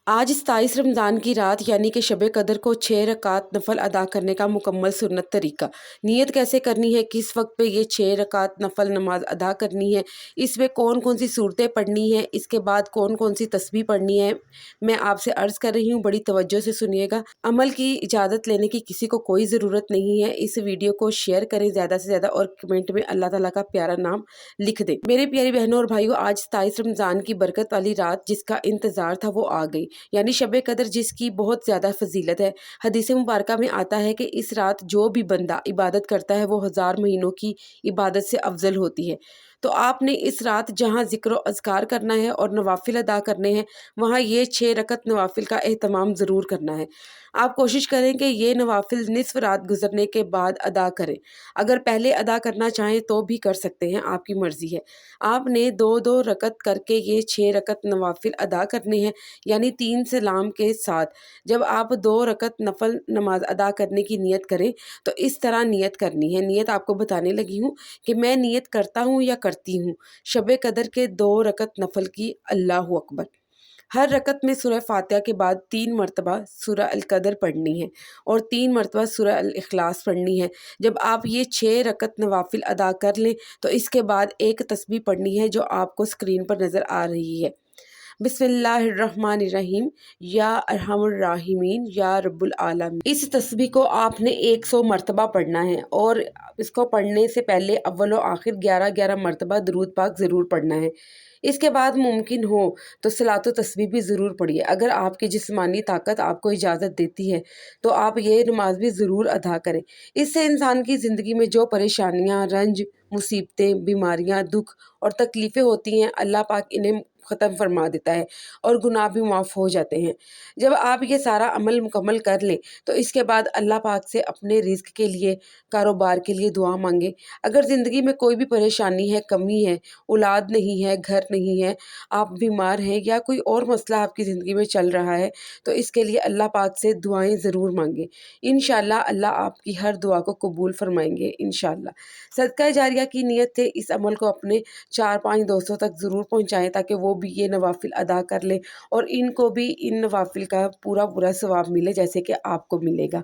آج 27 رمضان کی رات یعنی کہ شب قدر کو 6 رکعت نفل ادا کرنے کا مکمل سنت طریقہ۔ نیت کیسے کرنی ہے، کس وقت پہ یہ 6 رکعت نفل نماز ادا کرنی ہے، اس میں کون کون سی صورتیں پڑھنی ہیں، اس کے بعد کون کون سی تسبیح پڑھنی ہے، میں آپ سے عرض کر رہی ہوں، بڑی توجہ سے سنیے گا۔ عمل کی اجازت لینے کی کسی کو کوئی ضرورت نہیں ہے۔ اس ویڈیو کو شیئر کریں زیادہ سے زیادہ اور کمنٹ میں اللہ تعالیٰ کا پیارا نام لکھ دیں۔ میرے پیاری بہنوں اور بھائیوں، آج 27 رمضان کی برکت والی رات جس کا انتظار تھا وہ آ گئی، یعنی شب قدر جس کی بہت زیادہ فضیلت ہے۔ حدیث مبارکہ میں آتا ہے کہ اس رات جو بھی بندہ عبادت کرتا ہے وہ 1000 مہینوں کی عبادت سے افضل ہوتی ہے۔ تو آپ نے اس رات جہاں ذکر و اذکار کرنا ہے اور نوافل ادا کرنے ہیں، وہاں یہ 6 رکعت نوافل کا اہتمام ضرور کرنا ہے۔ آپ کوشش کریں کہ یہ نوافل نصف رات گزرنے کے بعد ادا کریں۔ اگر پہلے ادا کرنا چاہیں تو بھی کر سکتے ہیں، آپ کی مرضی ہے۔ آپ نے 2 رکعت کر کے یہ 6 رکعت نوافل ادا کرنے ہیں، یعنی 3 سلام کے ساتھ۔ جب آپ 2 رکعت نفل نماز ادا کرنے کی نیت کریں تو اس طرح نیت کرنی ہے۔ نیت آپ کو بتانے لگی ہوں کہ میں نیت کرتا ہوں یا کرتی ہوں شب قدر کے 2 رکعت نفل کی۔ اللہ اکبر۔ ہر رکعت میں سورہ فاتحہ کے بعد 3 مرتبہ سورہ القدر پڑھنی ہے اور 3 مرتبہ سورہ الاخلاص پڑھنی ہے۔ جب آپ یہ 6 رکعت نوافل ادا کر لیں تو اس کے بعد ایک تسبیح پڑھنی ہے جو آپ کو سکرین پر نظر آ رہی ہے۔ بسم اللہ الرحمن الرحیم، یا ارحم الراحمین، یا رب العالمین۔ اس تسبیح کو آپ نے 100 مرتبہ پڑھنا ہے اور اس کو پڑھنے سے پہلے اول و آخر 11 مرتبہ درود پاک ضرور پڑھنا ہے۔ اس کے بعد ممکن ہو تو صلاۃ و تسبیح بھی ضرور پڑھیے۔ اگر آپ کی جسمانی طاقت آپ کو اجازت دیتی ہے تو آپ یہ نماز بھی ضرور ادا کریں۔ اس سے انسان کی زندگی میں جو پریشانیاں، رنج، مصیبتیں، بیماریاں، دکھ اور تکلیفیں ہوتی ہیں، اللہ پاک انہیں ختم فرما دیتا ہے اور گناہ بھی معاف ہو جاتے ہیں۔ جب آپ یہ سارا عمل مکمل کر لیں تو اس کے بعد اللہ پاک سے اپنے رزق کے لیے، کاروبار کے لیے دعا مانگیں۔ اگر زندگی میں کوئی بھی پریشانی ہے، کمی ہے، اولاد نہیں ہے، گھر نہیں ہے، آپ بیمار ہیں یا کوئی اور مسئلہ آپ کی زندگی میں چل رہا ہے تو اس کے لیے اللہ پاک سے دعائیں ضرور مانگیں۔ انشاءاللہ اللہ آپ کی ہر دعا کو قبول فرمائیں گے انشاءاللہ۔ صدقہ جاریہ کی نیت سے اس عمل کو اپنے 4-5 دوستوں تک ضرور پہنچائیں تاکہ وہ بھی یہ نوافل ادا کر لیں اور ان کو بھی ان نوافل کا پورا ثواب ملے جیسے کہ آپ کو ملے گا۔